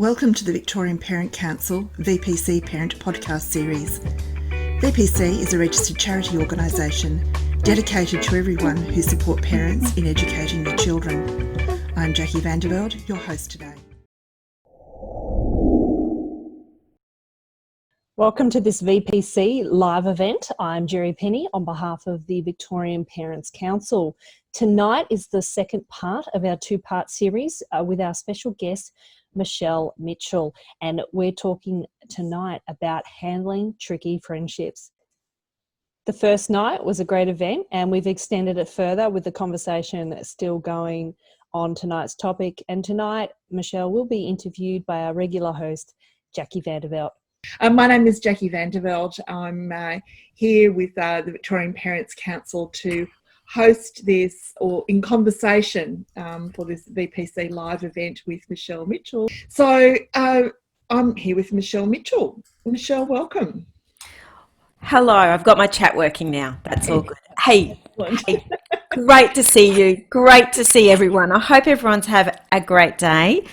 Welcome to the Victorian Parent Council VPC Parent Podcast Series. VPC is a registered charity organisation dedicated to everyone who support parents in educating their children. I'm Jacqui Van de Velde, your host today. Welcome to this VPC live event. I'm Jerry Penny on behalf of the Victorian Parents Council. Tonight is the second part of our two-part series with our special guest, Michelle Mitchell, and we're talking tonight about handling tricky friendships. The first night was a great event, and we've extended it further with the conversation still going on tonight's topic. And tonight, Michelle will be interviewed by our regular host, Jacqui Van de Velde. My name is Jacqui Van de Velde. I'm here with the Victorian Parents Council to host this, or in conversation for this VPC live event with Michelle Mitchell. So I'm here with Michelle Mitchell. Michelle, welcome. Hello, I've got my chat working now. That's all good. Hey, great to see you. Great to see everyone. I hope everyone's had a great day.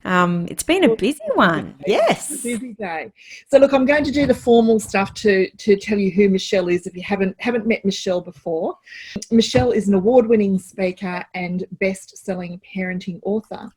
It's been a busy one. Yes. It's a busy day. So look, I'm going to do the formal stuff to tell you who Michelle is if you haven't met Michelle before. Michelle is an award-winning speaker and best-selling parenting author.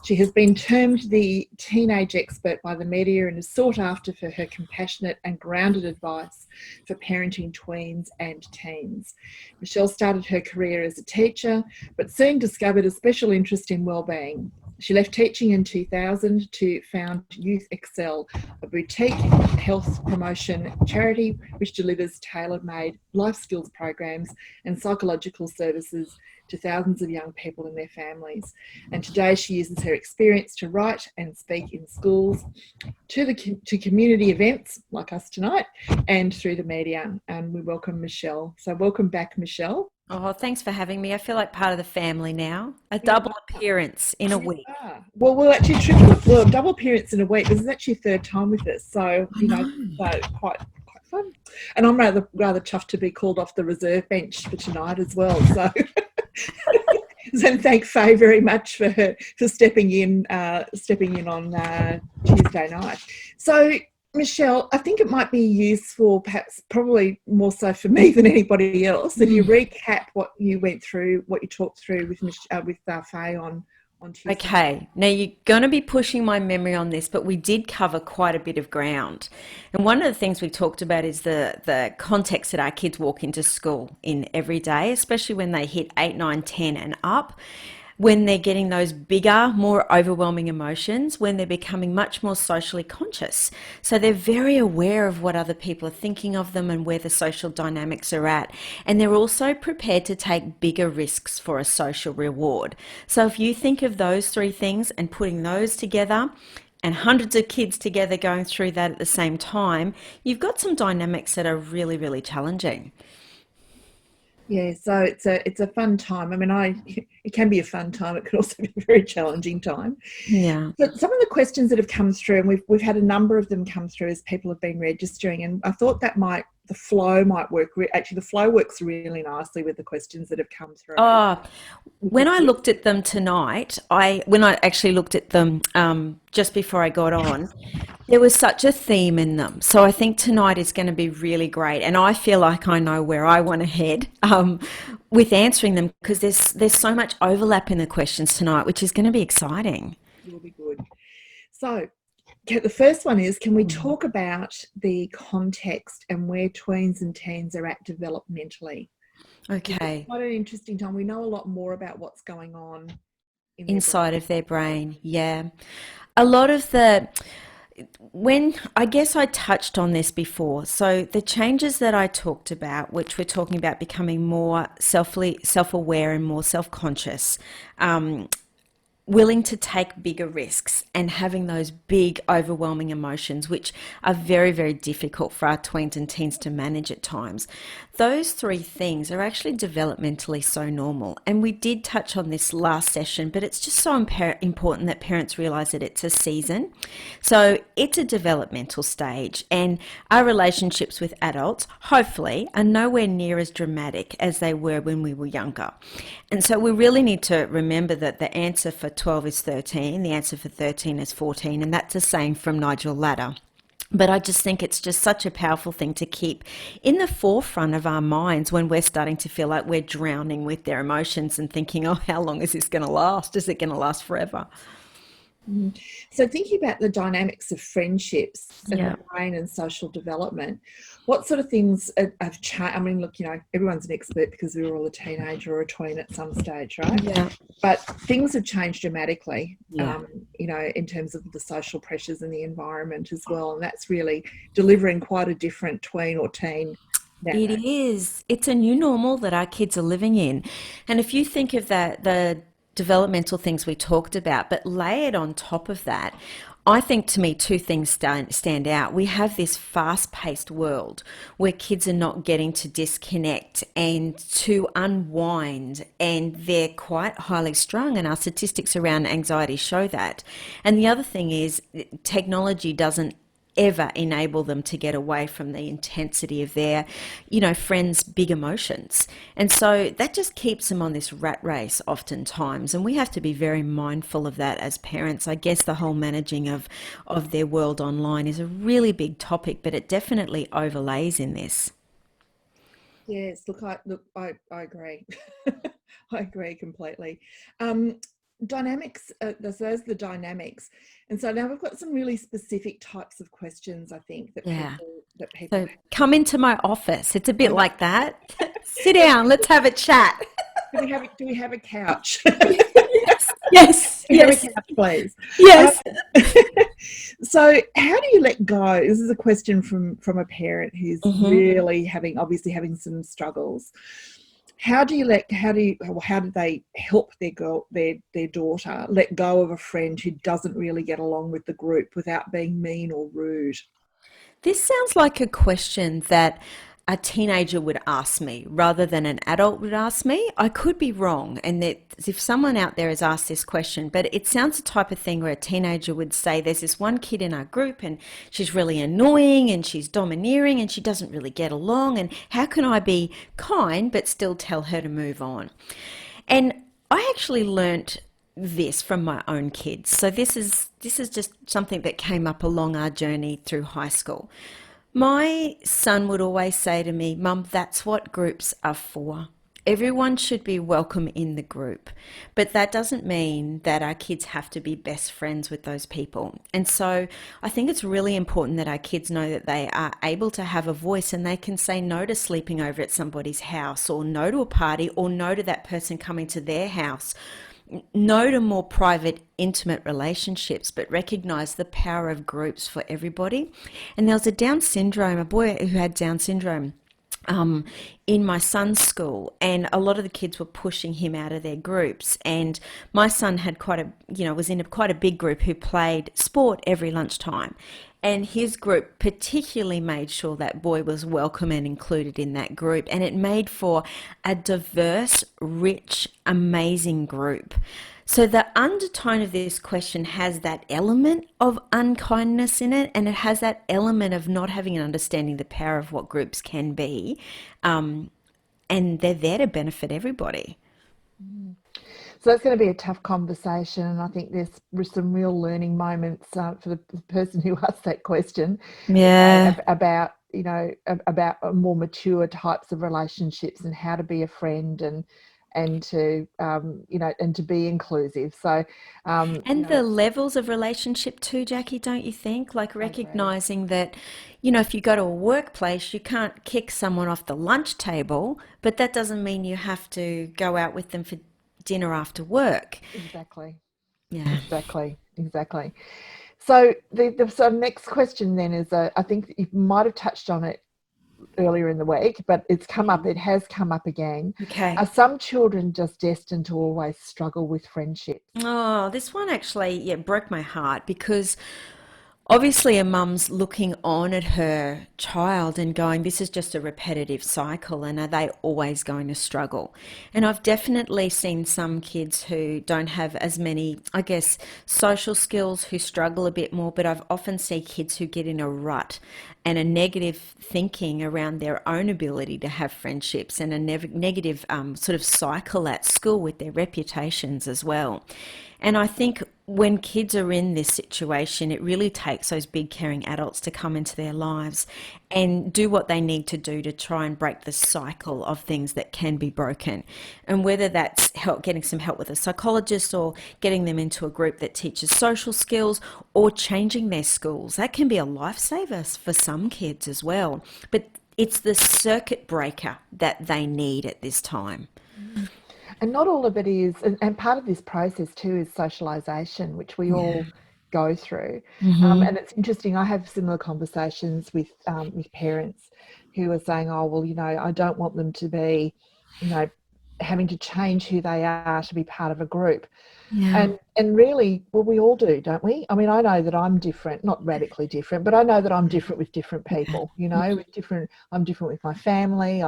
She has been termed the teenage expert by the media and is sought after for her compassionate and grounded advice for parenting tweens and teens. Michelle started her career as a teacher, but soon discovered a special interest in wellbeing. She left teaching in 2000 to found Youth Excel, a boutique health promotion charity which delivers tailor-made life skills programs and psychological services to thousands of young people and their families. And today she uses her experience to write and speak in schools, to community events like us tonight, and through the media. And we welcome Michelle. So welcome back, Michelle. Oh, thanks for having me. I feel like part of the family now. A double appearance in a week. Well, we'll actually double appearance in a week. This is actually your third time with us, so so quite fun. And I'm rather chuffed to be called off the reserve bench for tonight as well. So, and thank Faye very much for stepping in on Tuesday night. So, Michelle, I think it might be useful, perhaps probably more so for me than anybody else, that you recap what you went through, what you talked through with Faye on Tuesday. Okay, now you're going to be pushing my memory on this, but we did cover quite a bit of ground. And one of the things we talked about is the context that our kids walk into school in every day, especially when they hit 8, 9, 10 and up. When they're getting those bigger, more overwhelming emotions, when they're becoming much more socially conscious. So they're very aware of what other people are thinking of them and where the social dynamics are at. And they're also prepared to take bigger risks for a social reward. So if you think of those three things and putting those together, and hundreds of kids together going through that at the same time, you've got some dynamics that are really, really challenging. Yeah, so it's a fun time. I mean, it can be a fun time. It can also be a very challenging time. Yeah. But some of the questions that have come through, and we've had a number of them come through as people have been registering, and I thought the flow might work. Actually, the flow works really nicely with the questions that have come through. When I looked at them tonight, when I actually looked at them just before I got on, there was such a theme in them. So I think tonight is going to be really great. And I feel like I know where I want to head with answering them, because there's so much overlap in the questions tonight, which is going to be exciting. It'll be good. So the first one is, can we talk about the context and where tweens and teens are at developmentally? Okay. It's quite an interesting time. We know a lot more about what's going on inside of their brain. Yeah. A lot of I guess I touched on this before. So the changes that I talked about, which we're talking about becoming more self-aware and more self-conscious, willing to take bigger risks and having those big overwhelming emotions, which are very, very difficult for our tweens and teens to manage at times. Those three things are actually developmentally so normal. And we did touch on this last session, but it's just so important that parents realize that it's a season. So it's a developmental stage, and our relationships with adults, hopefully, are nowhere near as dramatic as they were when we were younger. And so we really need to remember that the answer for 12 is 13, the answer for 13 is 14, and that's a saying from Nigel Latta. But I just think it's just such a powerful thing to keep in the forefront of our minds when we're starting to feel like we're drowning with their emotions and thinking, oh, how long is this going to last? Is it going to last forever? So thinking about the dynamics of friendships and Yeah. the brain and social development, what sort of things have changed? I mean, look, everyone's an expert because we were all a teenager or a tween at some stage, right? Yeah. But things have changed dramatically, Yeah. in terms of the social pressures and the environment as well. And that's really delivering quite a different tween or teen. It is. It's a new normal that our kids are living in. And if you think of that, the developmental things we talked about, but lay it on top of that, I think to me two things stand out. We have this fast-paced world where kids are not getting to disconnect and to unwind, and they're quite highly strung, and our statistics around anxiety show that. And the other thing is technology doesn't ever enable them to get away from the intensity of their, friends' big emotions. And so that just keeps them on this rat race oftentimes. And we have to be very mindful of that as parents. I guess the whole managing of their world online is a really big topic, but it definitely overlays in this. Yes, I agree. I agree completely. Dynamics, those are the dynamics. And so now we've got some really specific types of questions, I think, that people So come into my office. It's a bit like that. Sit down, let's have a chat. Do we have a couch? Yes. Do we have a couch, please? Yes. So how do you let go? This is a question from a parent who's really obviously having some struggles. How do they help their daughter let go of a friend who doesn't really get along with the group without being mean or rude? This sounds like a question that a teenager would ask me rather than an adult would ask me. I could be wrong, and that if someone out there has asked this question, but it sounds the type of thing where a teenager would say, there's this one kid in our group and she's really annoying and she's domineering and she doesn't really get along, and how can I be kind but still tell her to move on? And I actually learnt this from my own kids. So this is just something that came up along our journey through high school. My son would always say to me, Mum, that's what groups are for. Everyone should be welcome in the group, but that doesn't mean that our kids have to be best friends with those people. And so I think it's really important that our kids know that they are able to have a voice and they can say no to sleeping over at somebody's house, or no to a party, or no to that person coming to their house. No to more private, intimate relationships, but recognize the power of groups for everybody. And there was a boy who had Down syndrome in my son's school, and a lot of the kids were pushing him out of their groups. And my son had was in quite a big group who played sport every lunchtime. And his group particularly made sure that boy was welcome and included in that group. And it made for a diverse, rich, amazing group. So the undertone of this question has that element of unkindness in it, and it has that element of not having an understanding the power of what groups can be. And they're there to benefit everybody. So that's going to be a tough conversation, and I think there's some real learning moments for the person who asked that question. Yeah. About more mature types of relationships and how to be a friend and to be inclusive. So the levels of relationship too, Jacqui, don't you think? Like recognizing that, if you go to a workplace, you can't kick someone off the lunch table, but that doesn't mean you have to go out with them for dinner after work. Exactly. Yeah. Exactly. So the next question then is, I think you might have touched on it earlier in the week, but it has come up again. Okay. Are some children just destined to always struggle with friendships? Oh, this one actually, broke my heart, because obviously a mum's looking on at her child and going, this is just a repetitive cycle, and are they always going to struggle? And I've definitely seen some kids who don't have as many, I guess, social skills, who struggle a bit more, but I've often seen kids who get in a rut and a negative thinking around their own ability to have friendships, and a negative sort of cycle at school with their reputations as well. And I think when kids are in this situation, it really takes those big caring adults to come into their lives and do what they need to do to try and break the cycle of things that can be broken. And whether that's getting some help with a psychologist, or getting them into a group that teaches social skills, or changing their schools, that can be a lifesaver for some kids as well. But it's the circuit breaker that they need at this time. And not all of it is, and part of this process too is socialisation, which we all go through. And it's interesting, I have similar conversations with parents who are saying, oh, well, I don't want them to be, having to change who they are to be part of a group. And really, well, we all do, don't we? I mean, I know that I'm different, not radically different, but I know that I'm different with different people, I'm different with my family.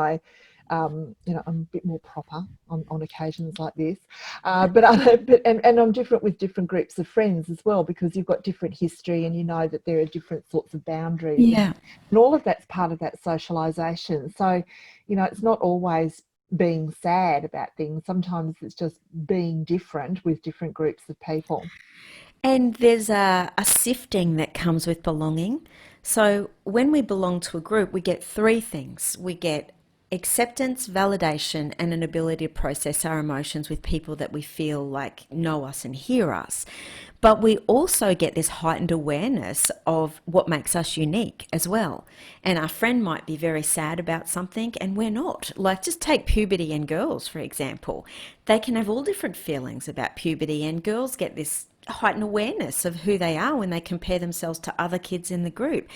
I'm a bit more proper on occasions like this, but I'm different with different groups of friends as well, because you've got different history, and that there are different sorts of boundaries, and all of that's part of that socialisation. So it's not always being sad about things. Sometimes it's just being different with different groups of people. And there's a sifting that comes with belonging. So when we belong to a group, we get three things. We get acceptance, validation, and an ability to process our emotions with people that we feel like know us and hear us. But we also get this heightened awareness of what makes us unique as well. And our friend might be very sad about something and we're not. Like, just take puberty and girls, for example. They can have all different feelings about puberty, and girls get this heightened awareness of who they are when they compare themselves to other kids in the group.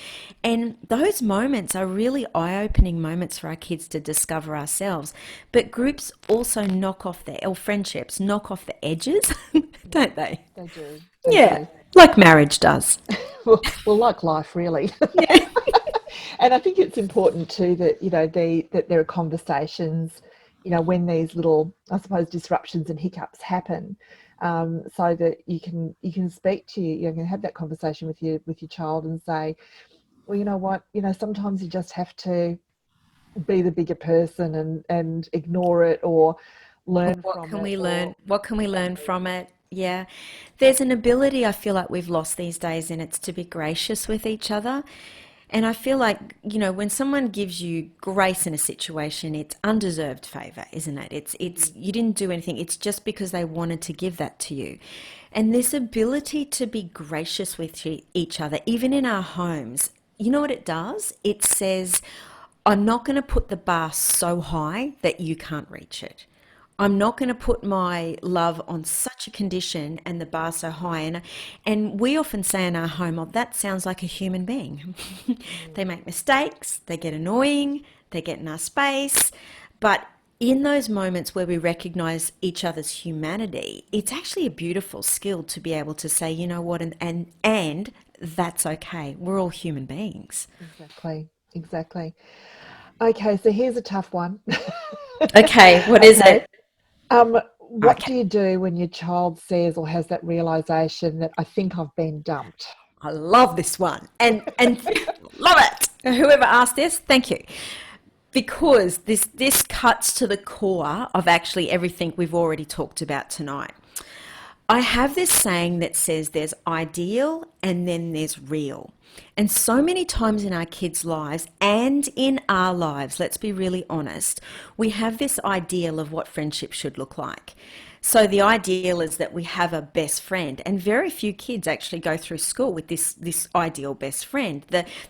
And those moments are really eye-opening moments for our kids to discover ourselves. But groups also or friendships knock off the edges, don't they? They do. Like marriage does. well, like life, really. Yeah. And I think it's important too that that there are conversations, when these little, I suppose, disruptions and hiccups happen, so that you can speak to you can have that conversation with your child and say, well, you know what, sometimes you just have to be the bigger person and ignore it, or learn from it. What can we learn from it? Yeah. There's an ability I feel like we've lost these days, and it's to be gracious with each other. And I feel like, when someone gives you grace in a situation, it's undeserved favor, isn't it? It's you didn't do anything. It's just because they wanted to give that to you. And this ability to be gracious with each other, even in our homes, you know what it does? It says, I'm not going to put the bar so high that you can't reach it. I'm not going to put my love on such a condition and the bar so high. And we often say in our home, oh, that sounds like a human being. They make mistakes, they get annoying, they get in our space. But in those moments where we recognize each other's humanity, it's actually a beautiful skill to be able to say, you know what, and that's okay. We're all human beings. Exactly. Okay, so here's a tough one. Okay, what is it? What do you do when your child says or has that realization that I think I've been dumped? I love this one, and love it. Whoever asked this, thank you, because this cuts to the core of actually everything we've already talked about tonight. I have this saying that says there's ideal and then there's real. And so many times in our kids' lives and in our lives, let's be really honest, we have this ideal of what friendship should look like. So the ideal is that we have a best friend, and very few kids actually go through school with this ideal best friend.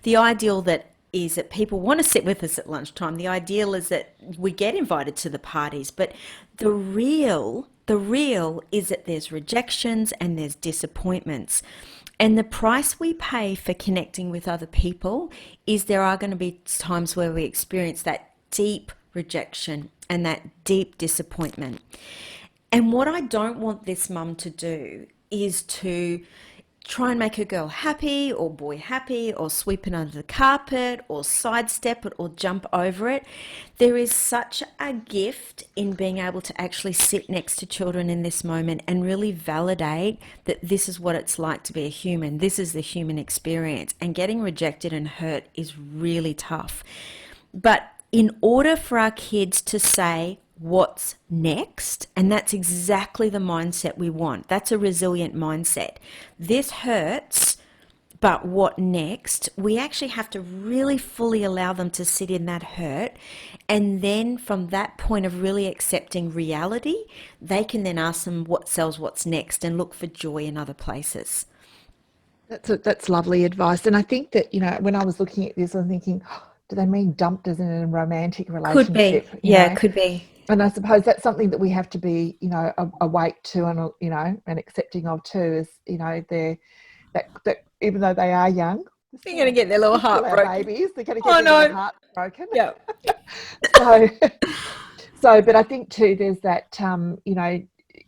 The ideal that is that people want to sit with us at lunchtime. The ideal is that we get invited to the parties, but the real is that there's rejections and there's disappointments. And the price we pay for connecting with other people is there are going to be times where we experience that deep rejection and that deep disappointment. And what I don't want this mum to do is to try and make a girl happy or boy happy or sweep it under the carpet or sidestep it or jump over it. There is such a gift in being able to actually sit next to children in this moment and really validate that this is what it's like to be a human. This is the human experience, and getting rejected and hurt is really tough. But in order for our kids to say, what's next? And that's exactly the mindset we want. That's a resilient mindset. This hurts, but what next? We actually have to really fully allow them to sit in that hurt. And then from that point of really accepting reality, they can then ask them what's next and look for joy in other places. That's lovely advice. And I think that, when I was looking at this, I'm thinking, do they mean dumped as in a romantic Could be. relationship? Yeah, could be. And I suppose that's something that we have to be, awake to and, and accepting of too, is, they're that even though they are young, they're going to get their little heart broken. Babies, they're going to get their heart broken. Yeah. But I think too, there's that,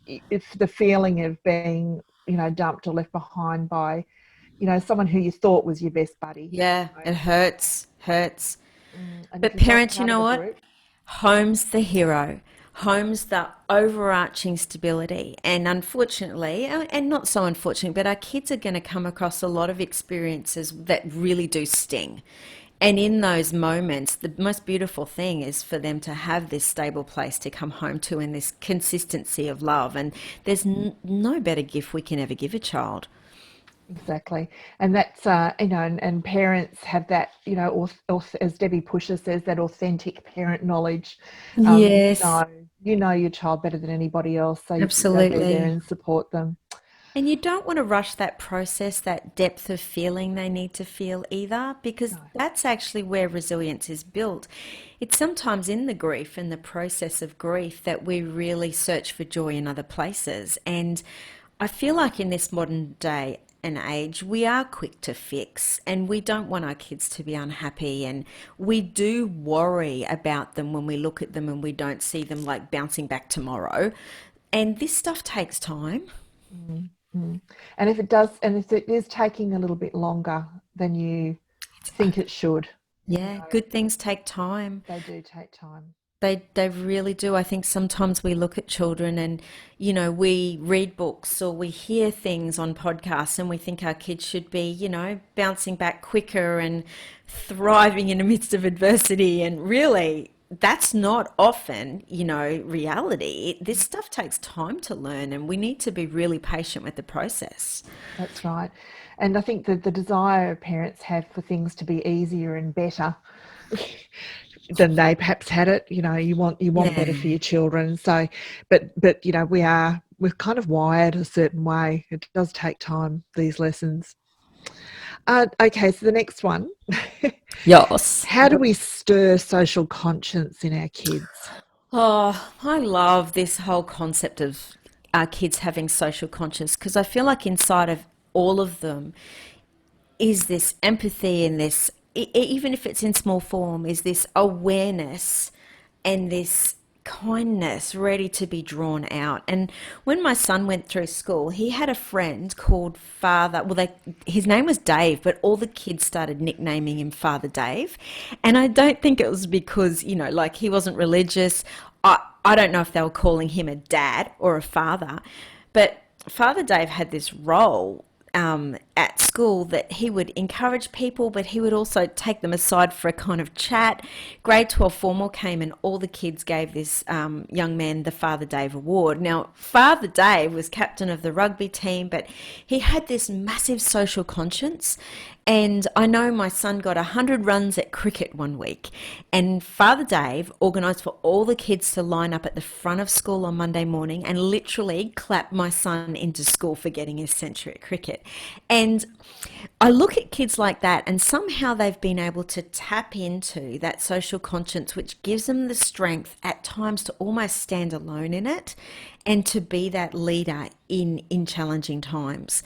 if the feeling of being, dumped or left behind by, someone who you thought was your best buddy. Yeah, it hurts. But parents, you know what? Home's the hero. Home's the overarching stability. And unfortunately, and not so unfortunately, but our kids are going to come across a lot of experiences that really do sting. And in those moments, the most beautiful thing is for them to have this stable place to come home to and this consistency of love. And there's no better gift we can ever give a child. Exactly. And that's, and parents have that, as Debbie Pusher says, that authentic parent knowledge. Yes. You know your child better than anybody else. So absolutely. You go there and support them. And you don't want to rush that process, that depth of feeling they need to feel either, because that's actually where resilience is built. It's sometimes in the grief and the process of grief that we really search for joy in other places. And I feel like in this modern day and age, we are quick to fix, and we don't want our kids to be unhappy, and we do worry about them when we look at them and we don't see them like bouncing back tomorrow. And this stuff takes time. Mm-hmm. And if it is taking a little bit longer than you think it should. Yeah, good things take time. They do take time. They really do. I think sometimes we look at children and, we read books or we hear things on podcasts and we think our kids should be, bouncing back quicker and thriving in the midst of adversity. And really, that's not often, reality. This stuff takes time to learn, and we need to be really patient with the process. That's right. And I think that the desire parents have for things to be easier and better than they perhaps had it. You want better for your children. So, but we're kind of wired a certain way. It does take time, these lessons. Okay, so the next one. Yes. How do we stir social conscience in our kids? Oh, I love this whole concept of our kids having social conscience, because I feel like inside of all of them is this empathy and this, even if it's in small form, is this awareness and this kindness ready to be drawn out. And when my son went through school, he had a friend called his name was Dave, but all the kids started nicknaming him Father Dave. And I don't think it was because, like he wasn't religious. I don't know if they were calling him a dad or a father, but Father Dave had this role at school that he would encourage people, but he would also take them aside for a kind of chat. Grade 12 formal came and all the kids gave this young man the Father Dave Award. Now, Father Dave was captain of the rugby team, but he had this massive social conscience. And I know my son got 100 runs at cricket one week, and Father Dave organised for all the kids to line up at the front of school on Monday morning and literally clap my son into school for getting his century at cricket. And I look at kids like that, and somehow they've been able to tap into that social conscience, which gives them the strength at times to almost stand alone in it and to be that leader in challenging times.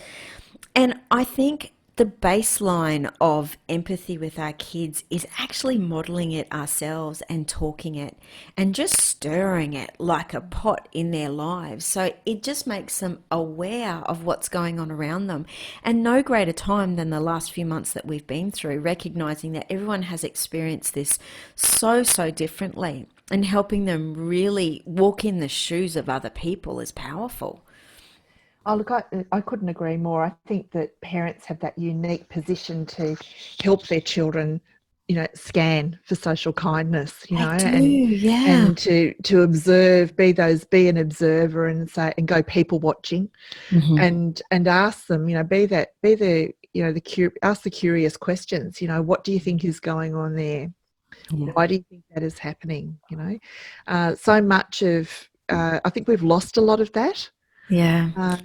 And I think the baseline of empathy with our kids is actually modeling it ourselves and talking it and just stirring it like a pot in their lives. So it just makes them aware of what's going on around them. And no greater time than the last few months that we've been through, recognizing that everyone has experienced this so, so differently, and helping them really walk in the shoes of other people is powerful. Oh, look, I couldn't agree more. I think that parents have that unique position to help their children, scan for social kindness, They do, and yeah. to observe, be an observer, and go people watching, Hmm. and ask them, ask the curious questions. What do you think is going on there? Yeah. Why do you think that is happening? So much of I think we've lost a lot of that. Yeah.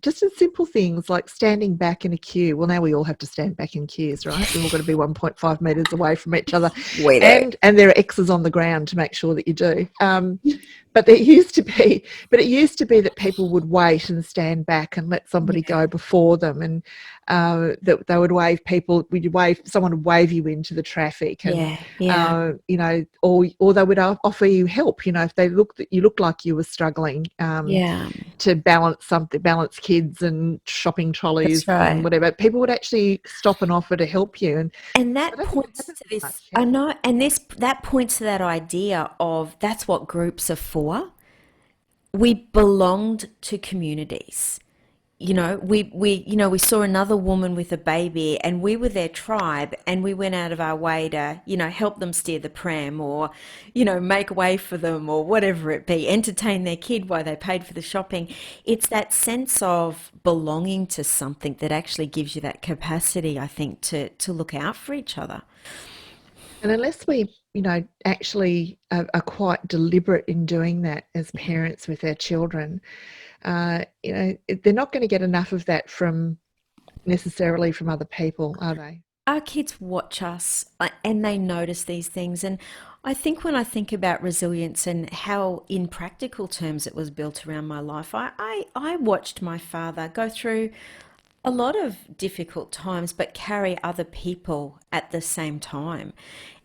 Just in simple things like standing back in a queue. Well, now we all have to stand back in queues, right? We've all got to be 1.5 metres away from each other, We do. and there are X's on the ground to make sure that you do. But it used to be that people would wait and stand back and let somebody Yeah. go before them, and that they would someone would wave you into the traffic, and Yeah. Yeah. or they would offer you help. If they looked that you looked like you were struggling. Yeah. To balance kids and shopping trolleys That's and right. whatever, people would actually stop and offer to help you, and And I that don't think it points happens to as this, much. I know, and that points to that idea of that's what groups are for. We belonged to communities. We saw another woman with a baby, and we were their tribe, and we went out of our way to, help them steer the pram, or, make way for them, or whatever it be, entertain their kid while they paid for the shopping. It's that sense of belonging to something that actually gives you that capacity, I think, to look out for each other. And unless we, actually are quite deliberate in doing that as parents with our children, they're not going to get enough of that from necessarily from other people, are they? Our kids watch us, and they notice these things. And I think when I think about resilience and how, in practical terms, it was built around my life, I watched my father go through a lot of difficult times, but carry other people at the same time.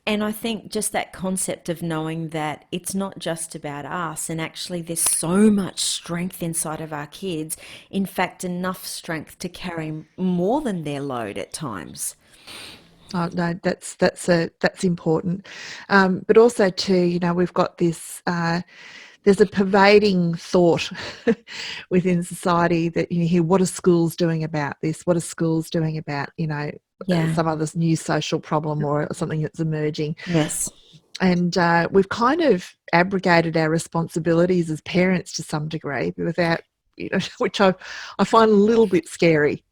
And I think just that concept of knowing that it's not just about us, and actually there's so much strength inside of our kids, in fact, enough strength to carry more than their load at times. Oh, no, that's important, but also too, we've got this. There's a pervading thought within society that you hear, what are schools doing about this? What are schools doing about, Yeah. some other new social problem or something that's emerging? Yes. And we've kind of abrogated our responsibilities as parents to some degree without, which I find a little bit scary.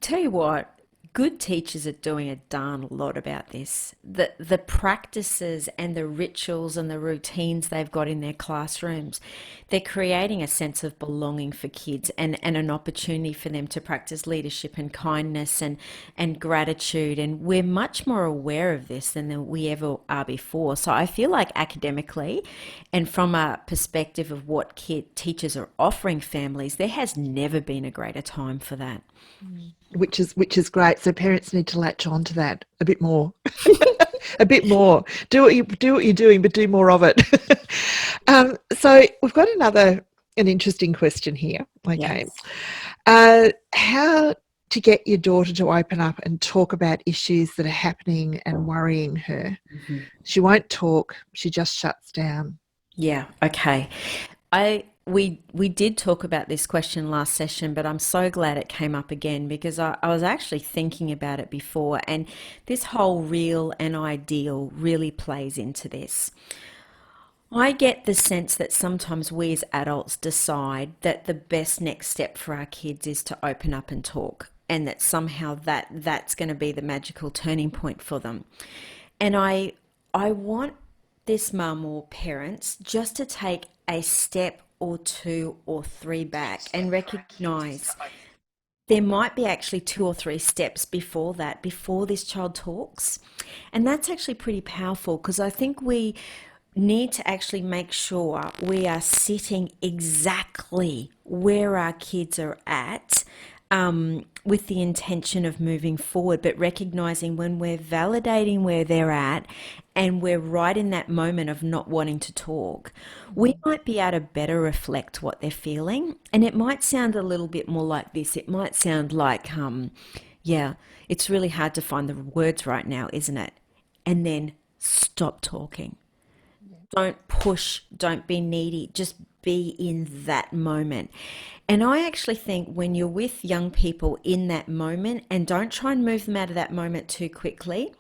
Tell you what, good teachers are doing a darn lot about this. The practices and the rituals and the routines they've got in their classrooms, they're creating a sense of belonging for kids, and an opportunity for them to practice leadership and kindness and gratitude. And we're much more aware of this than we ever are before. So I feel like academically and from a perspective of what teachers are offering families, there has never been a greater time for that. Which is great. So parents need to latch on to that a bit more, a bit more. Do what you're doing, but do more of it. So we've got an interesting question here. Okay, Yes. how to get your daughter to open up and talk about issues that are happening and worrying her? Mhm. She won't talk. She just shuts down. Yeah, okay. We did talk about this question last session, but I'm so glad it came up again, because I was actually thinking about it before, and this whole real and ideal really plays into this. I get the sense that sometimes we as adults decide that the best next step for our kids is to open up and talk, and that somehow that's going to be the magical turning point for them. And I want this mum or parents just to take a step or two or three back and recognize there might be actually two or three steps before that, before this child talks. And that's actually pretty powerful, because I think we need to actually make sure we are sitting exactly where our kids are at, with the intention of moving forward, but recognizing when we're validating where they're at and we're right in that moment of not wanting to talk, we might be able to better reflect what they're feeling. And it might sound a little bit more like this. It might sound like, yeah, it's really hard to find the words right now, isn't it? And then stop talking. Don't push, don't be needy, just be in that moment. And I actually think when you're with young people in that moment, and don't try and move them out of that moment too quickly,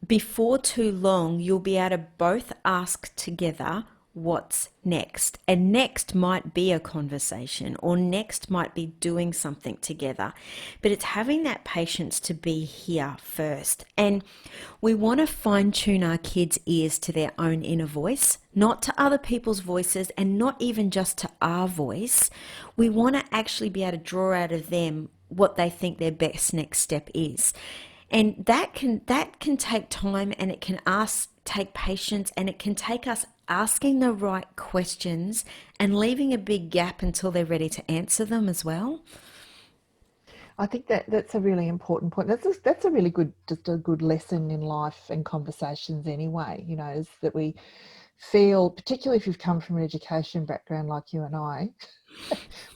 before too long, you'll be able to both ask together what's next. And next might be a conversation, or next might be doing something together. But it's having that patience to be here first. And we want to fine tune our kids' ears to their own inner voice, not to other people's voices, and not even just to our voice. We want to actually be able to draw out of them what they think their best next step is. And that can take time, and it can take patience, and it can take us asking the right questions and leaving a big gap until they're ready to answer them as well. I think that's a really important point. That's a really good, just a good lesson in life and conversations anyway, you know, is that we feel, particularly if you've come from an education background like you and I,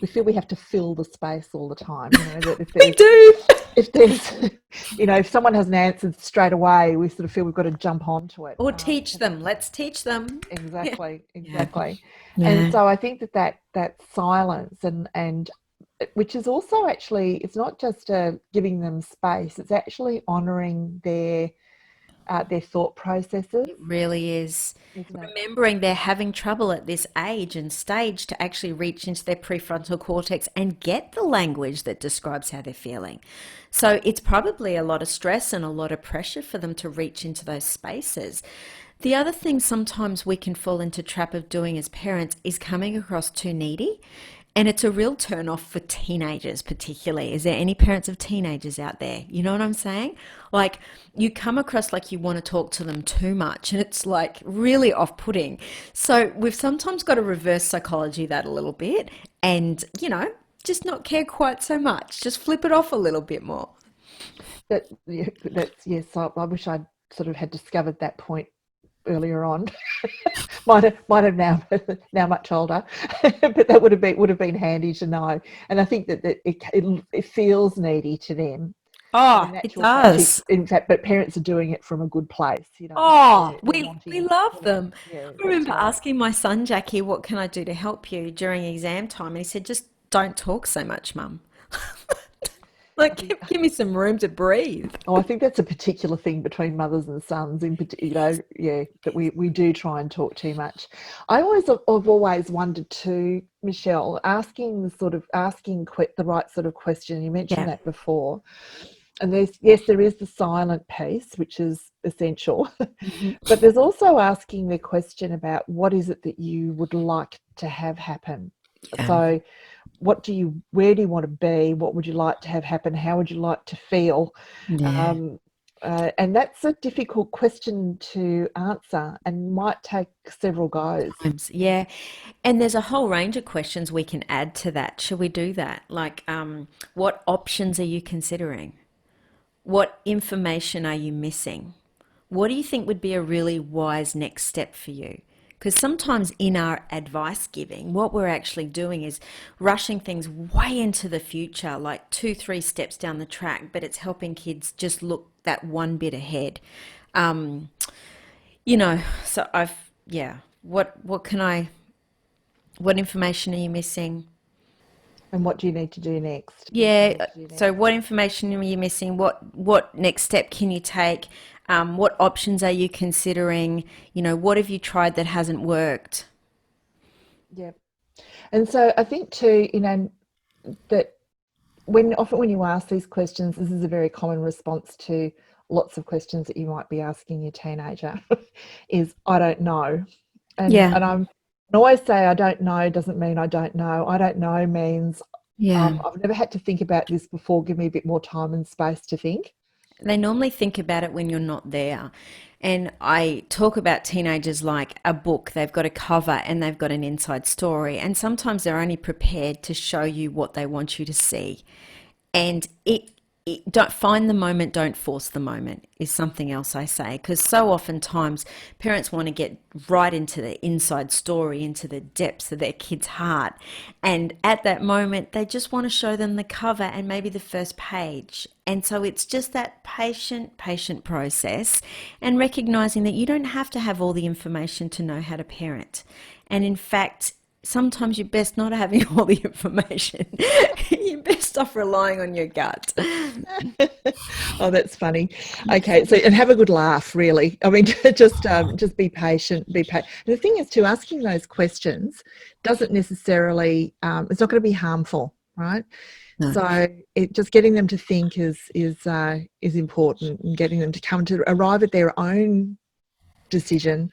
we feel we have to fill the space all the time. You know, that We do. if there's, you know, if someone hasn't answered straight away, we sort of feel we've got to jump onto it. Or teach them. Let's teach them. Exactly. Yeah. And so I think that silence and which is also actually, it's not just giving them space, it's actually honouring their thought processes. It really is. Remembering they're having trouble at this age and stage to actually reach into their prefrontal cortex and get the language that describes how they're feeling. So it's probably a lot of stress and a lot of pressure for them to reach into those spaces. The other thing sometimes we can fall into trap of doing as parents is coming across too needy. And it's a real turn off for teenagers particularly. Is there any parents of teenagers out there? You know what I'm saying? Like, you come across like you want to talk to them too much, and it's like really off-putting. So we've sometimes got to reverse psychology that a little bit and, you know, just not care quite so much. Just flip it off a little bit more. Yes, I wish I'd sort of had discovered that point earlier on. might have now much older, but that would have been handy to know. And I think that it feels needy to them. Oh, it does. In fact, but parents are doing it from a good place, you know. Oh, we love them. Yeah, I remember asking my son, Jacqui, what can I do to help you during exam time? And he said, just don't talk so much, Mum. Like, give me some room to breathe. Oh, I think that's a particular thing between mothers and sons, in particular, that we do try and talk too much. I've always wondered too, Michelle, asking the right sort of question. You mentioned that before, and there is the silent piece, which is essential, but there's also asking the question about what is it that you would like to have happen. So where do you want to be? What would you like to have happen? How would you like to feel? Yeah. And that's a difficult question to answer and might take several goes. Yeah. And there's a whole range of questions we can add to that. Shall we do that? Like, what options are you considering? What information are you missing? What do you think would be a really wise next step for you? Because sometimes in our advice giving, what we're actually doing is rushing things way into the future, like 2-3 steps down the track, but it's helping kids just look that one bit ahead. You know, so what information are you missing? And what do you need to do next? Yeah, so what information are you missing? What next step can you take? What options are you considering? You know, what have you tried that hasn't worked? Yeah. And so I think too, you know, that when you ask these questions, this is a very common response to lots of questions that you might be asking your teenager is, I don't know. And I always say I don't know doesn't mean I don't know. I don't know means I've never had to think about this before. Give me a bit more time and space to think. They normally think about it when you're not there. And I talk about teenagers like a book. They've got a cover and they've got an inside story. And sometimes they're only prepared to show you what they want you to see. And don't find the moment, don't force the moment is something else I say, because so oftentimes parents want to get right into the inside story, into the depths of their kid's heart, and at that moment they just want to show them the cover and maybe the first page. And so it's just that patient process, and recognizing that you don't have to have all the information to know how to parent. And in fact, sometimes you're best not having all the information. You're best off relying on your gut. Oh, that's funny. Okay, so and have a good laugh, really. I mean, just be patient, be patient. The thing is, too, asking those questions doesn't necessarily, it's not going to be harmful, right? No. So just getting them to think is important, and getting them to come to arrive at their own decision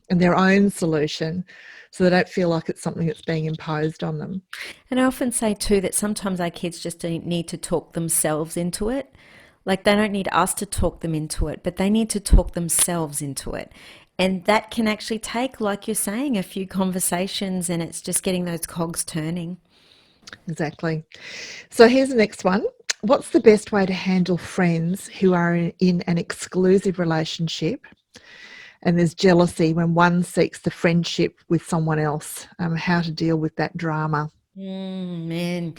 and their own solution, so they don't feel like it's something that's being imposed on them. And I often say too that sometimes our kids just need to talk themselves into it. Like, they don't need us to talk them into it, but they need to talk themselves into it. And that can actually take, like you're saying, a few conversations, and it's just getting those cogs turning. Exactly. So here's the next one. What's the best way to handle friends who are in an exclusive relationship and there's jealousy when one seeks the friendship with someone else? How to deal with that drama? Man.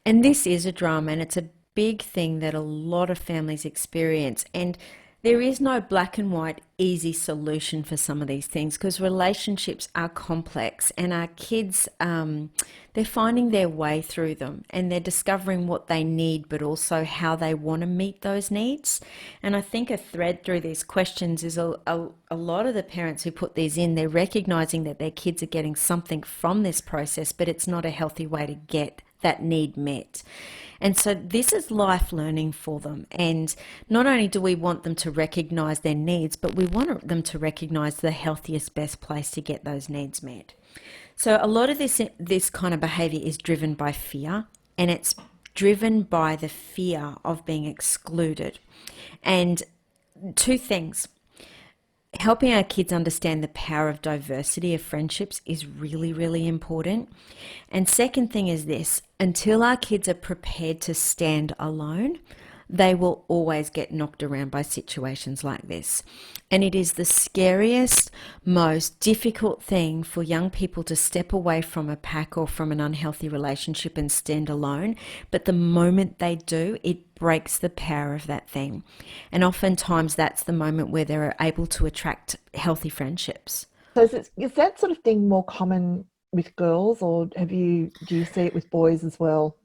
And this is a drama, and it's a big thing that a lot of families experience. And there is no black and white easy solution for some of these things, because relationships are complex, and our kids, they're finding their way through them, and they're discovering what they need, but also how they want to meet those needs. And I think a thread through these questions is a lot of the parents who put these in, they're recognizing that their kids are getting something from this process, but it's not a healthy way to get that need met. And so this is life learning for them. And not only do we want them to recognize their needs, but we want them to recognize the healthiest, best place to get those needs met. So a lot of this kind of behavior is driven by fear, and it's driven by the fear of being excluded. And two things. Helping our kids understand the power of diversity of friendships is really, really important. And second thing is this: until our kids are prepared to stand alone, they will always get knocked around by situations like this. And it is the scariest, most difficult thing for young people to step away from a pack or from an unhealthy relationship and stand alone. But the moment they do, it breaks the power of that thing. And oftentimes that's the moment where they're able to attract healthy friendships. So is that sort of thing more common with girls, or do you see it with boys as well?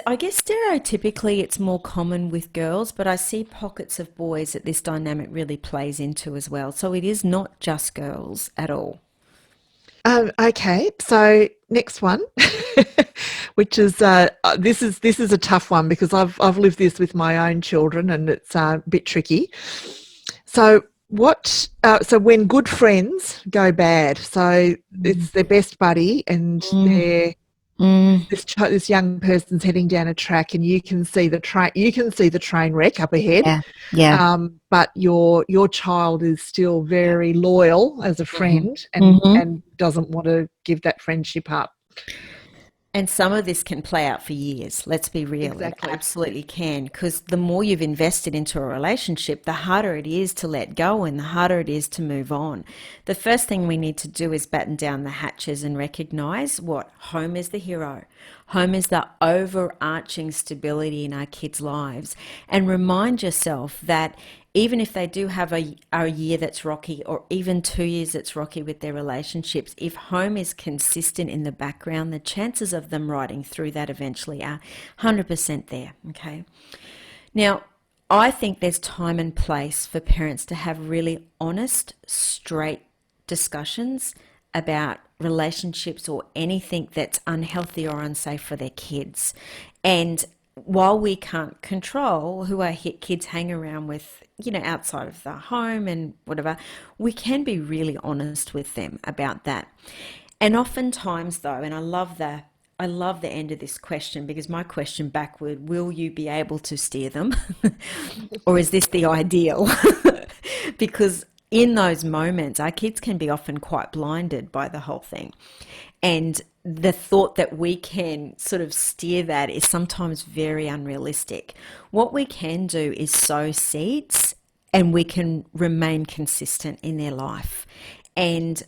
I guess stereotypically it's more common with girls, but I see pockets of boys that this dynamic really plays into as well. So it is not just girls at all. Okay, so next one, which is this is a tough one, because I've lived this with my own children, and it's a bit tricky. So so when good friends go bad, so it's their best buddy, and they're this young person's heading down a track, and you can see the train wreck up ahead. Yeah. But your child is still very loyal as a friend, and doesn't want to give that friendship up. And some of this can play out for years. Let's be real. Exactly. It absolutely can, because the more you've invested into a relationship, the harder it is to let go, and the harder it is to move on. The first thing we need to do is batten down the hatches and recognize what home is: the hero. Home is the overarching stability in our kids' lives. And remind yourself that even if they do have a year that's rocky, or even 2 years that's rocky with their relationships, if home is consistent in the background, the chances of them riding through that eventually are 100% there, okay? Now, I think there's time and place for parents to have really honest, straight discussions about relationships or anything that's unhealthy or unsafe for their kids. And while we can't control who our kids hang around with, outside of the home and whatever, we can be really honest with them about that. And oftentimes though, and I love the end of this question, because my question back would, will you be able to steer them? Or is this the ideal? Because in those moments, our kids can be often quite blinded by the whole thing. And the thought that we can sort of steer that is sometimes very unrealistic. What we can do is sow seeds, and we can remain consistent in their life. And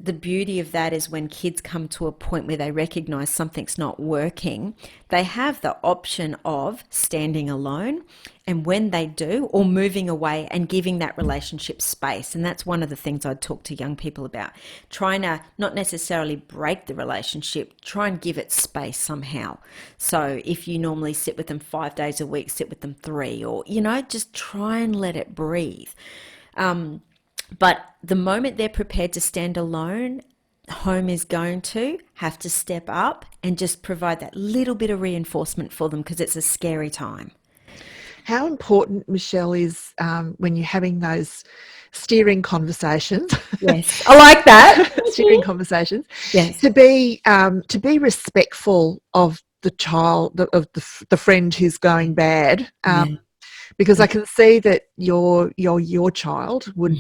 the beauty of that is when kids come to a point where they recognize something's not working, they have the option of standing alone. And when they do, or moving away and giving that relationship space. And that's one of the things I'd talk to young people about. Trying to not necessarily break the relationship, try and give it space somehow. So if you normally sit with them 5 days a week, sit with them 3, or, just try and let it breathe. But the moment they're prepared to stand alone, home is going to have to step up and just provide that little bit of reinforcement for them, because it's a scary time. How important, Michelle, is when you're having those steering conversations? Yes, I like that. Steering conversations. Yes. To be respectful of the child, of the friend who's going bad. Because I can see that your child would,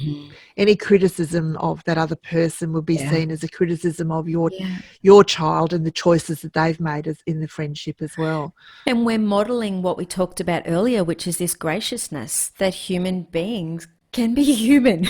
any criticism of that other person would be seen as a criticism of your child and the choices that they've made in the friendship as well. And we're modeling what we talked about earlier, which is this graciousness, that human beings can be human,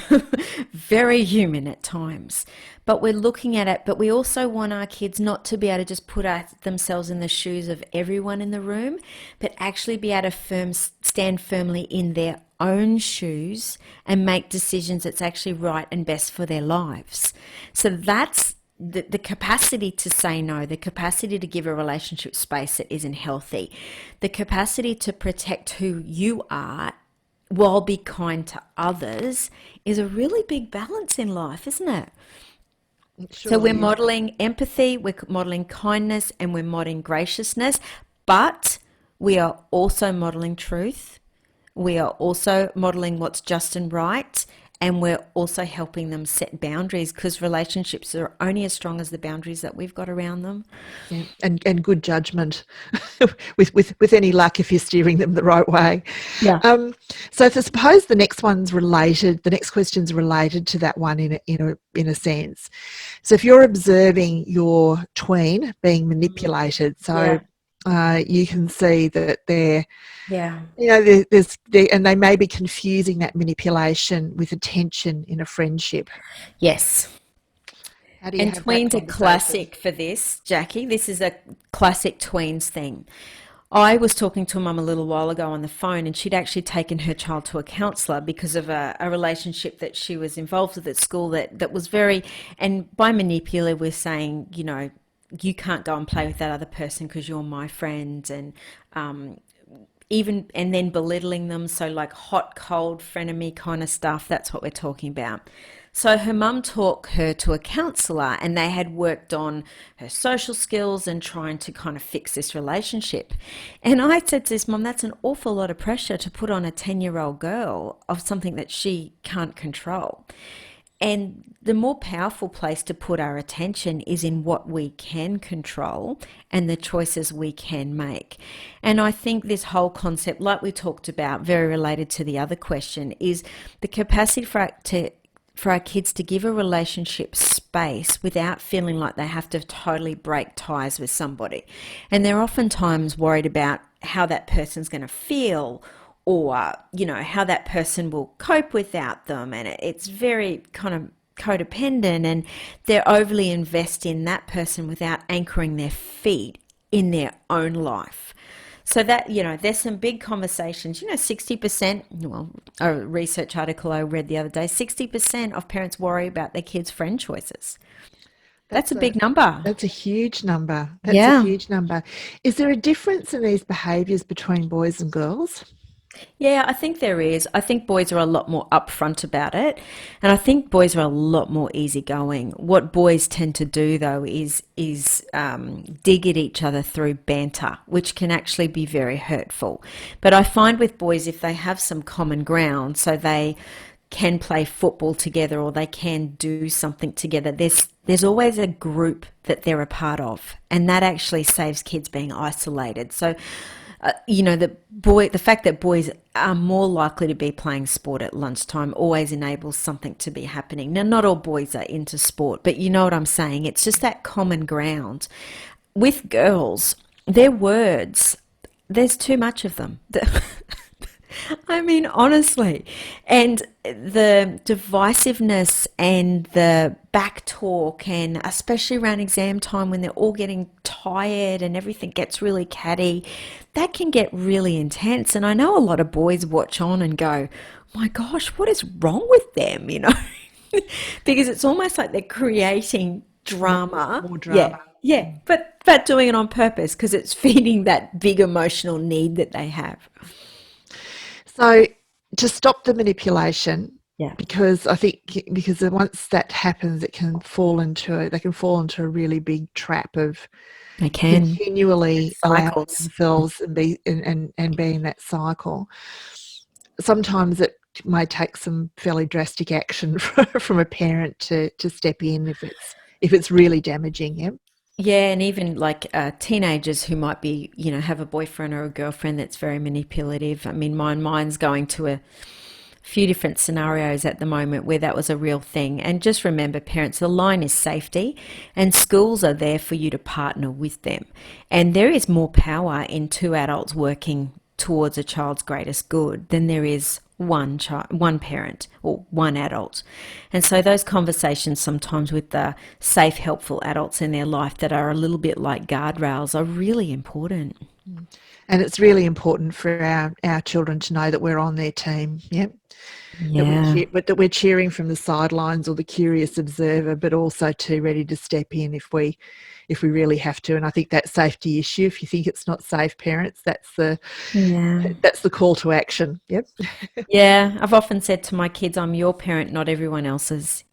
very human at times. But we're looking at it, but we also want our kids not to be able to just put themselves in the shoes of everyone in the room, but actually be able to stand firmly in their own shoes and make decisions that's actually right and best for their lives. So that's the capacity to say no, the capacity to give a relationship space that isn't healthy, the capacity to protect who you are while be kind to others is a really big balance in life, isn't it? So we're modeling empathy, we're modeling kindness, and we're modeling graciousness, but we are also modeling truth. We are also modeling what's just and right, and we're also helping them set boundaries, because relationships are only as strong as the boundaries that we've got around them. Yeah. And good judgment with any luck if you're steering them the right way. Yeah. So if I suppose the next question's related to that one in a sense. So if you're observing your tween being manipulated, you can see that they're, and they may be confusing that manipulation with attention in a friendship. Yes. And tweens are classic for this, Jacqui. This is a classic tweens thing. I was talking to a mum a little while ago on the phone, and she'd actually taken her child to a counsellor because of a relationship that she was involved with at school that was very, and by manipulative, we're saying, you can't go and play with that other person because you're my friend, and and then belittling them. So like hot, cold, frenemy kind of stuff. That's what we're talking about. So her mum took her to a counsellor, and they had worked on her social skills and trying to kind of fix this relationship. And I said to this mum, that's an awful lot of pressure to put on a 10-year-old girl of something that she can't control. And the more powerful place to put our attention is in what we can control and the choices we can make. And I think this whole concept, like we talked about, very related to the other question, is the capacity for our kids to give a relationship space without feeling like they have to totally break ties with somebody. And they're oftentimes worried about how that person's going to feel, or, how that person will cope without them. And it's very kind of codependent, and they're overly invested in that person without anchoring their feet in their own life. So that, there's some big conversations. 60%, a research article I read the other day, 60% of parents worry about their kids' friend choices. That's a big number. That's a huge number. A huge number. Is there a difference in these behaviours between boys and girls? Yeah, I think there is. I think boys are a lot more upfront about it, and I think boys are a lot more easygoing. What boys tend to do, though, is dig at each other through banter, which can actually be very hurtful. But I find with boys, if they have some common ground, so they can play football together or they can do something together, there's always a group that they're a part of, and that actually saves kids being isolated. So the fact that boys are more likely to be playing sport at lunchtime always enables something to be happening. Now, not all boys are into sport, but you know what I'm saying. It's just that common ground. With girls, their words, there's too much of them. I mean, honestly, and the divisiveness and the back talk, and especially around exam time when they're all getting tired and everything gets really catty, that can get really intense. And I know a lot of boys watch on and go, my gosh, what is wrong with them, because it's almost like they're creating drama. More drama. Yeah, but doing it on purpose because it's feeding that big emotional need that they have. So to stop the manipulation, Yeah. because I think once that happens, they can fall into a really big trap of They can. continually allowing Cycles. themselves and be in that cycle. Sometimes it may take some fairly drastic action from a parent to step in if it's really damaging. Yeah. Yeah, and even like teenagers who might be, have a boyfriend or a girlfriend that's very manipulative. I mean, mine's going to a few different scenarios at the moment where that was a real thing. And just remember, parents, the line is safety, and schools are there for you to partner with them. And there is more power in two adults working towards a child's greatest good than there is one parent or one adult. And so those conversations sometimes with the safe, helpful adults in their life that are a little bit like guardrails are really important. And it's really important for our children to know that we're on their team. Yep. Yeah. That we're cheering from the sidelines or the curious observer, but also too ready to step in if we really have to. And I think that safety issue, if you think it's not safe, parents, that's the call to action. Yep. Yeah, I've often said to my kids, I'm your parent, not everyone else's,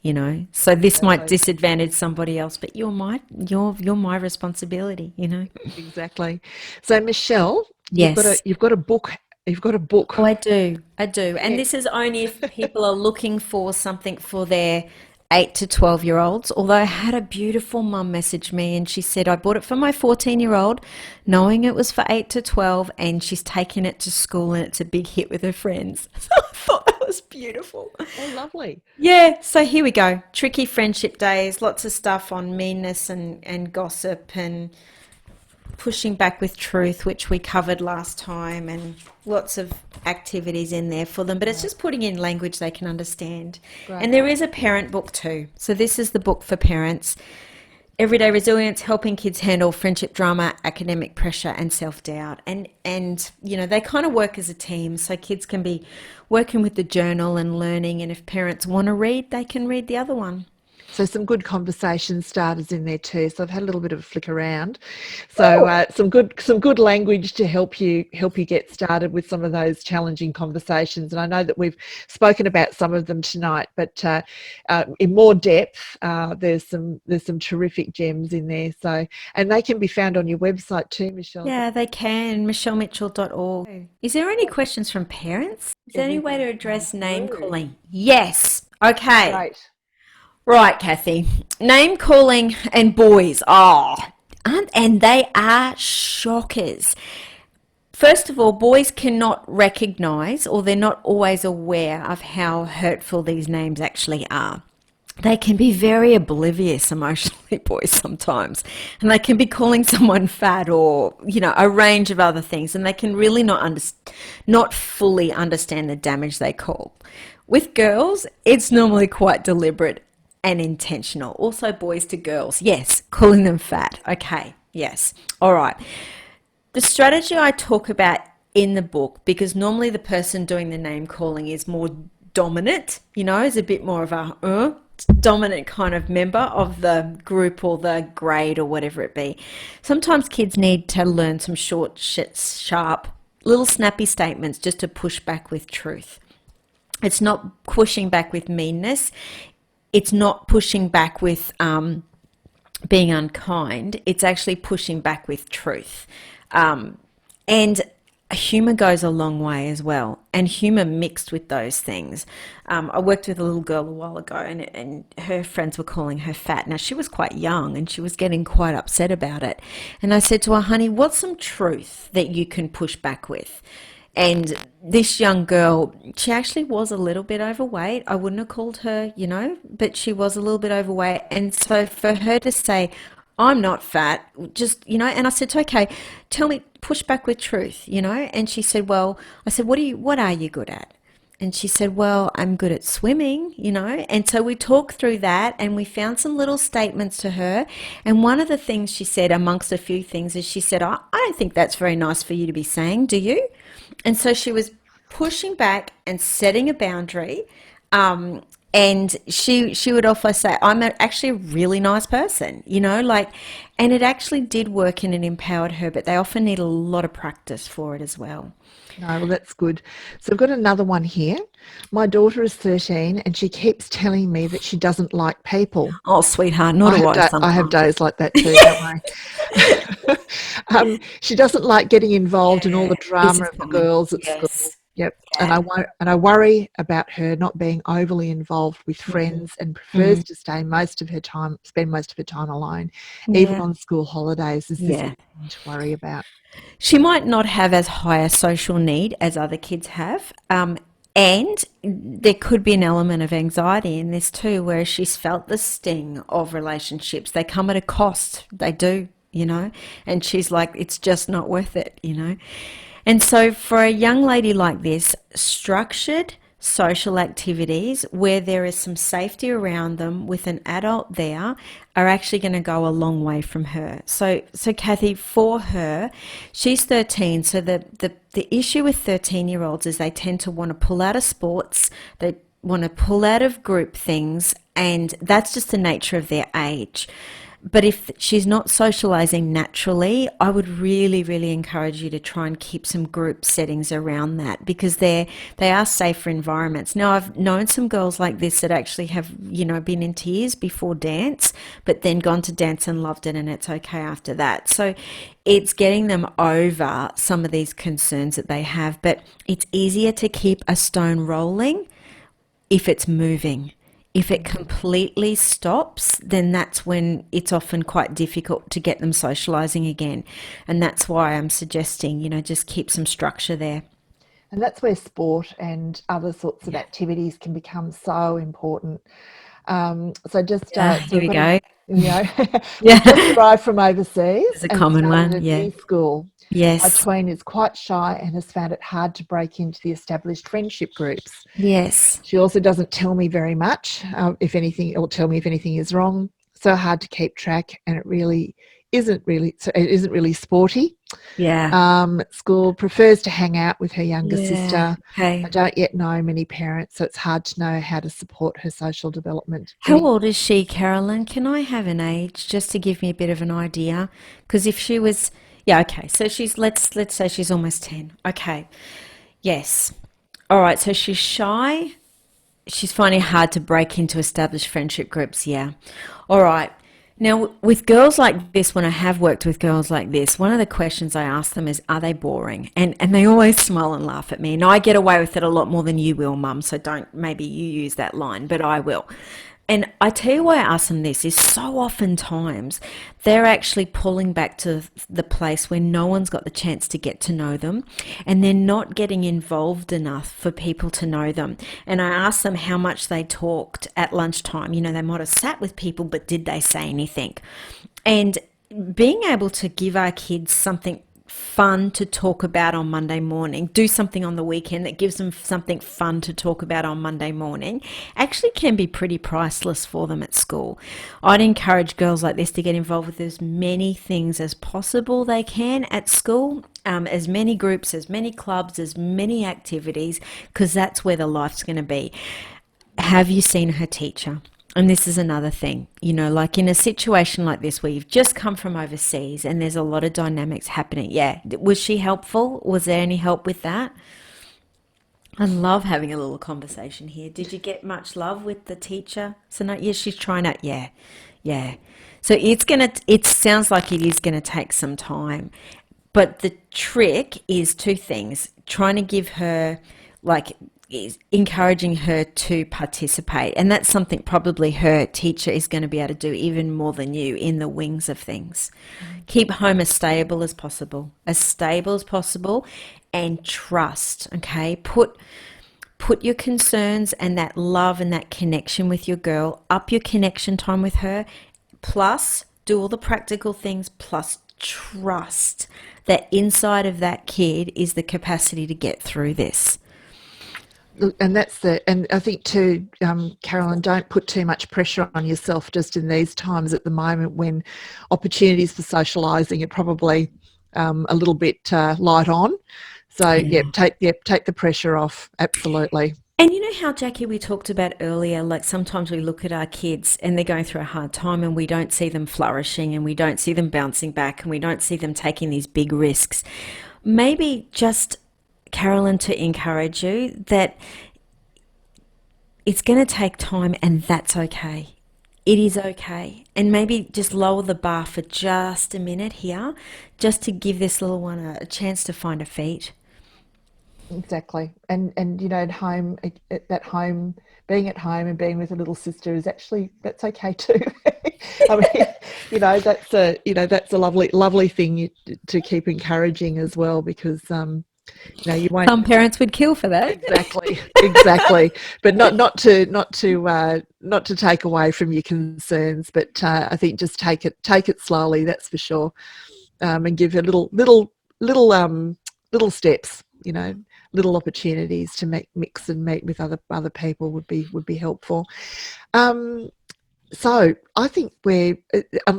So this might disadvantage somebody else, but you're my responsibility, Exactly. So Michelle, Yes. you've got a book. You've got a book. Oh, I do. And this is only if people are looking for something for their 8 to 12-year-olds. Although I had a beautiful mum message me and she said, I bought it for my 14-year-old, knowing it was for 8 to 12, and she's taken it to school and it's a big hit with her friends. So I thought that was beautiful. Oh, lovely. Yeah, so here we go. Tricky friendship days, lots of stuff on meanness and gossip and pushing back with truth, which we covered last time, and lots of activities in there for them, but it's just putting in language they can understand. Right. And there is a parent book too. So this is the book for parents. Everyday Resilience, helping kids handle friendship drama, academic pressure and self-doubt. And they kind of work as a team, so kids can be working with the journal and learning, and if parents want to read, they can read the other one. So some good conversation starters in there too. So I've had a little bit of a flick around. So some good language to help you get started with some of those challenging conversations. And I know that we've spoken about some of them tonight, but in more depth, there's some terrific gems in there. So, and they can be found on your website too, Michelle. Yeah, they can. michellemitchell.org. Is there any questions from parents? Is there any way to address name calling? Yes. Okay. Great. Right, Kathy. Name calling and boys. And they are shockers. First of all, boys cannot recognize, or they're not always aware of how hurtful these names actually are. They can be very oblivious emotionally, boys, sometimes. And they can be calling someone fat or, a range of other things. And they can really not fully understand the damage they cause. With girls, it's normally quite deliberate and intentional. Also boys to girls. Yes, calling them fat. Okay, yes. All right. The strategy I talk about in the book, because normally the person doing the name calling is more dominant, is a bit more of a dominant kind of member of the group or the grade or whatever it be. Sometimes kids need to learn some short, sharp, little snappy statements just to push back with truth. It's not pushing back with meanness. It's not pushing back with being unkind. It's actually pushing back with truth. And Humor goes a long way as well, and humor mixed with those things. I worked with a little girl a while ago, and her friends were calling her fat. Now, she was quite young and she was getting quite upset about it. And I said to her, honey, what's some truth that you can push back with? And this young girl, she actually was a little bit overweight. I wouldn't have called her, but she was a little bit overweight. And so for her to say, I'm not fat, just, and I said, okay, tell me, push back with truth, and she said, well, I said, what are you good at? And she said, well, I'm good at swimming, and so we talked through that and we found some little statements to her. And one of the things she said, amongst a few things, is she said, I don't think that's very nice for you to be saying, do you? And so she was pushing back and setting a boundary. And she would often say, actually a really nice person, and it actually did work and it empowered her, but they often need a lot of practice for it as well. No, well, that's good. So I've got another one here. My daughter is 13 and she keeps telling me that she doesn't like people. Oh, sweetheart, not a wife sometimes. I have days like that too, don't worry. She doesn't like getting involved in all the drama of the girls at school. Yep. Yeah. And I worry about her not being overly involved with friends and prefers to spend most of her time alone, even on school holidays. Is this something to worry about? She might not have as high a social need as other kids have. And there could be an element of anxiety in this too, where she's felt the sting of relationships. They come at a cost. They do, and she's like, it's just not worth it, And so for a young lady like this, structured social activities where there is some safety around them with an adult there are actually going to go a long way from her. So Kathy, for her, she's 13. So the issue with 13-year-olds is they tend to want to pull out of sports. They want to pull out of group things, and that's just the nature of their age. But if she's not socializing naturally, I would really, really encourage you to try and keep some group settings around that, because they are safer environments. Now, I've known some girls like this that actually have, been in tears before dance, but then gone to dance and loved it, and it's okay after that. So it's getting them over some of these concerns that they have, but it's easier to keep a stone rolling if it's moving. If it completely stops, then that's when it's often quite difficult to get them socializing again. And that's why I'm suggesting, just keep some structure there. And that's where sport and other sorts of activities can become so important. So just here we go. We just arrived from overseas. It's a common one. At a new school. Yes. My tween is quite shy and has found it hard to break into the established friendship groups. Yes. She also doesn't tell me very much, if anything, or tell me if anything is wrong. So hard to keep track, and it isn't really sporty. Yeah. School prefers to hang out with her younger sister. Okay. I don't yet know many parents, so it's hard to know how to support her social development. How old is she, Carolyn? Can I have an age just to give me a bit of an idea? Because if she was... Yeah, okay. So she's, let's say she's almost 10. Okay. Yes. All right. So she's shy. She's finding it hard to break into established friendship groups. Yeah. All right. Now, with girls like this, when I have worked with girls like this, one of the questions I ask them is, are they boring? And they always smile and laugh at me. And I get away with it a lot more than you will, Mum. So maybe you use that line, but I will. And I tell you why I ask them this is so oftentimes they're actually pulling back to the place where no one's got the chance to get to know them, and they're not getting involved enough for people to know them. And I ask them how much they talked at lunchtime. They might have sat with people, but did they say anything? And being able to give our kids something fun to talk about on Monday morning, do something on the weekend that gives them something fun to talk about on Monday morning, actually can be pretty priceless for them at school. I'd encourage girls like this to get involved with as many things as possible they can at school, as many groups, as many clubs, as many activities, because that's where the life's going to be. Have you seen her teacher? And this is another thing, like in a situation like this where you've just come from overseas and there's a lot of dynamics happening. Yeah. Was she helpful? Was there any help with that? I love having a little conversation here. Did you get much love with the teacher? So no, yeah, she's trying to, yeah. So it sounds like it is going to take some time. But the trick is two things: trying to give her, like, is encouraging her to participate. And that's something probably her teacher is going to be able to do even more than you in the wings of things. Keep home as stable as possible, and trust, okay? Put your concerns and that love and that connection with your girl, up your connection time with her, plus do all the practical things, plus trust that inside of that kid is the capacity to get through this. And and I think too, Carolyn, don't put too much pressure on yourself just in these times at the moment when opportunities for socialising are probably a little bit light on. So take the pressure off. Absolutely. And you know how, Jacqui, we talked about earlier, like sometimes we look at our kids and they're going through a hard time and we don't see them flourishing and we don't see them bouncing back and we don't see them taking these big risks. Maybe just, Carolyn, to encourage you that it's going to take time, and that's okay. It is okay. And maybe just lower the bar for just a minute here, just to give this little one a chance to find her feet. Exactly. And you know, being at home and being with a little sister is actually, that's okay too. I mean, that's a lovely thing to keep encouraging as well, because you won't. Some parents would kill for that. Exactly. But not to take away from your concerns, but I think just take it slowly. That's for sure, and give it little steps. Little opportunities to mix and meet with other people would be helpful. So I think we're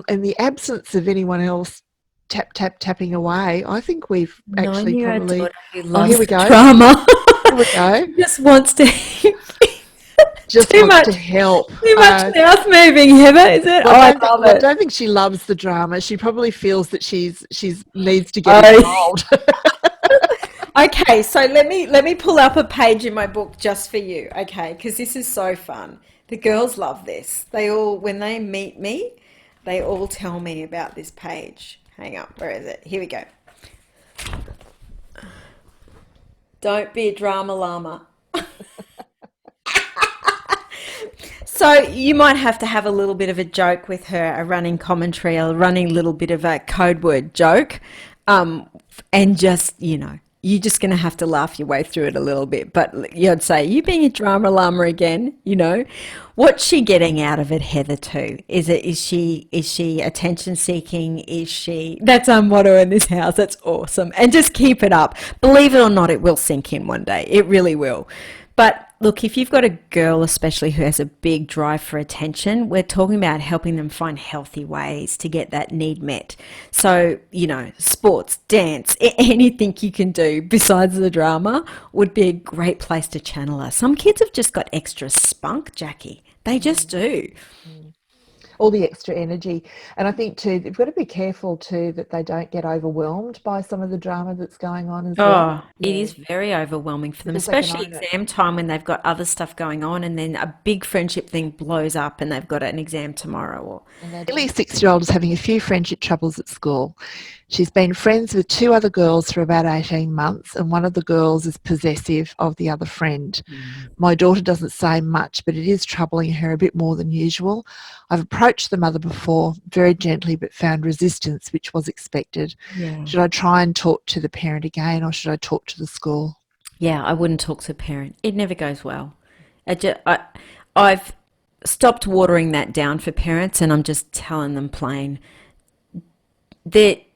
in the absence of anyone else tapping away. I think we've actually probably. Here we go. Drama. Here we go. She just wants to. To help. Too much mouth moving, Heather, is it? Well, I love it. I don't think she loves the drama. She probably feels that she's needs to get involved. Okay, so let me pull up a page in my book just for you, okay? Because this is so fun. The girls love this. They all, when they meet me, they all tell me about this page. Hang on, where is it? Here we go. Don't be a drama llama. So you might have to have a little bit of a joke with her, a running commentary, a running little bit of a code word joke, and just, you're just going to have to laugh your way through it a little bit. But you'd say, you being a drama llama again, What's she getting out of it, Heather, too? Is she attention seeking? That's our motto in this house. That's awesome. And just keep it up. Believe it or not, it will sink in one day. It really will. But look, if you've got a girl especially who has a big drive for attention, we're talking about helping them find healthy ways to get that need met. So, sports, dance, anything you can do besides the drama would be a great place to channel her. Some kids have just got extra spunk, Jacqui. They just do. All the extra energy. And I think too, they've got to be careful too that they don't get overwhelmed by some of the drama that's going on as well. It is very overwhelming for them, especially exam time when they've got other stuff going on and then a big friendship thing blows up and they've got an exam tomorrow. At least 6-year-old is having a few friendship troubles at school. She's been friends with 2 other girls for about 18 months, and one of the girls is possessive of the other friend. My daughter doesn't say much, but it is troubling her a bit more than usual. I've approached the mother before, very gently, but found resistance, which was expected. Yeah. Should I try and talk to the parent again, or should I talk to the school? Yeah, I wouldn't talk to a parent. It never goes well. I've stopped watering that down for parents, and I'm just telling them plain.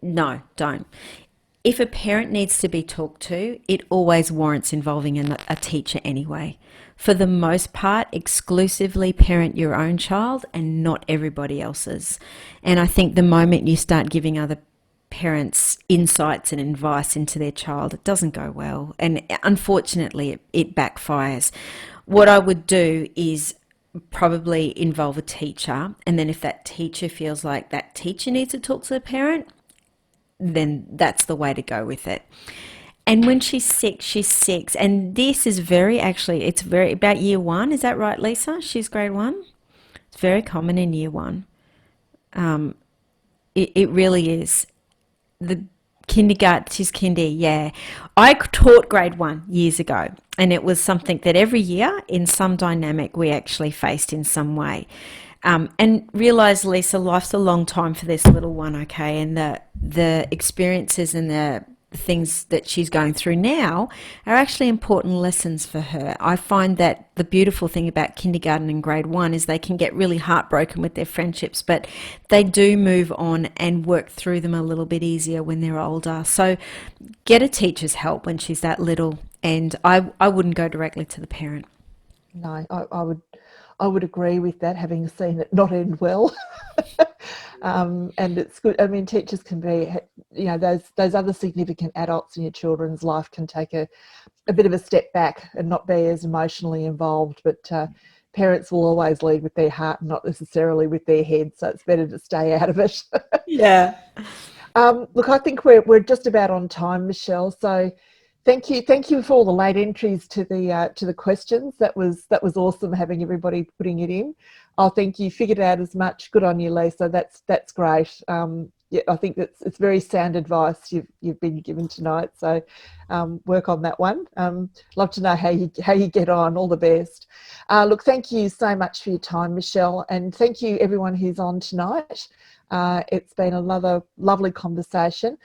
No, don't. If a parent needs to be talked to, it always warrants involving a teacher anyway. For the most part, exclusively parent your own child and not everybody else's. And I think the moment you start giving other parents insights and advice into their child, it doesn't go well. And unfortunately, it backfires. What I would do is probably involve a teacher, and then if that teacher feels like that teacher needs to talk to the parent, then that's the way to go with it. And when she's 6, and this is it's very about year 1, is that right, Lisa? She's grade 1. It's very common in year 1. It really is. The Kindergarten, she's kindy, yeah. I taught grade 1 years ago, and it was something that every year in some dynamic we actually faced in some way. And realize, Lisa, life's a long time for this little one, okay? And the experiences and the things that she's going through now are actually important lessons for her. I find that the beautiful thing about kindergarten and grade 1 is they can get really heartbroken with their friendships, but they do move on and work through them a little bit easier when they're older. So get a teacher's help when she's that little, and I wouldn't go directly to the parent. No, I would agree with that, having seen it not end well. And it's good. I mean, teachers can be, those other significant adults in your children's life can take a bit of a step back and not be as emotionally involved. But parents will always lead with their heart, not necessarily with their head. So it's better to stay out of it. Yeah. Look, I think we're just about on time, Michelle. So thank you for all the late entries to the questions. That was awesome, having everybody putting it in. I think you figured out as much. Good on you, Lisa. That's great. Yeah, I think it's very sound advice you've been given tonight. So work on that one. Love to know how you get on. All the best. Look, thank you so much for your time, Michelle, and thank you everyone who's on tonight. It's been another lovely conversation.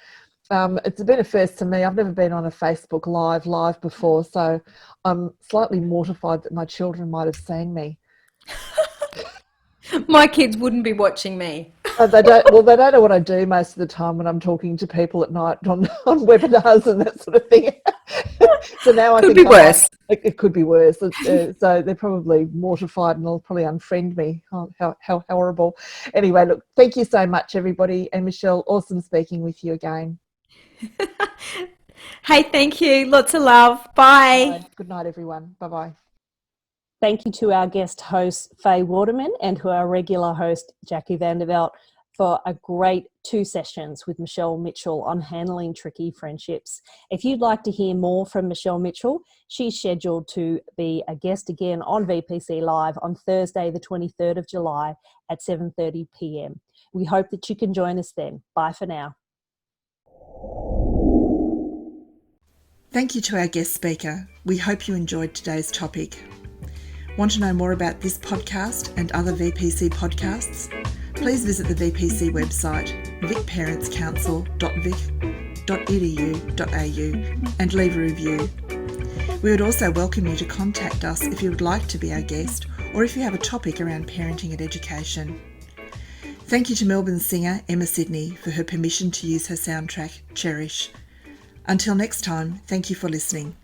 It's been a first to me. I've never been on a Facebook live before, so I'm slightly mortified that my children might have seen me. My kids wouldn't be watching me. They don't know what I do most of the time when I'm talking to people at night on webinars and that sort of thing. So now I think could be worse. It could be worse. So they're probably mortified and they'll probably unfriend me. Oh, how horrible. Anyway, look, thank you so much, everybody. And Michelle, awesome speaking with you again. Hey, thank you. Lots of love. Bye. Good night, everyone. Bye-bye. Thank you to our guest host, Faye Waterman, and to our regular host, Jacqui Van de Velde, for a great 2 sessions with Michelle Mitchell on handling tricky friendships. If you'd like to hear more from Michelle Mitchell, she's scheduled to be a guest again on VPC Live on Thursday, the 23rd of July at 7:30 p.m. We hope that you can join us then. Bye for now. Thank you to our guest speaker. We hope you enjoyed today's topic. Want to know more about this podcast and other VPC podcasts? Please visit the VPC website, vicparentscouncil.vic.edu.au, and leave a review. We would also welcome you to contact us if you would like to be our guest or if you have a topic around parenting and education. Thank you to Melbourne singer Emma Sidney for her permission to use her soundtrack, Cherish. Until next time, thank you for listening.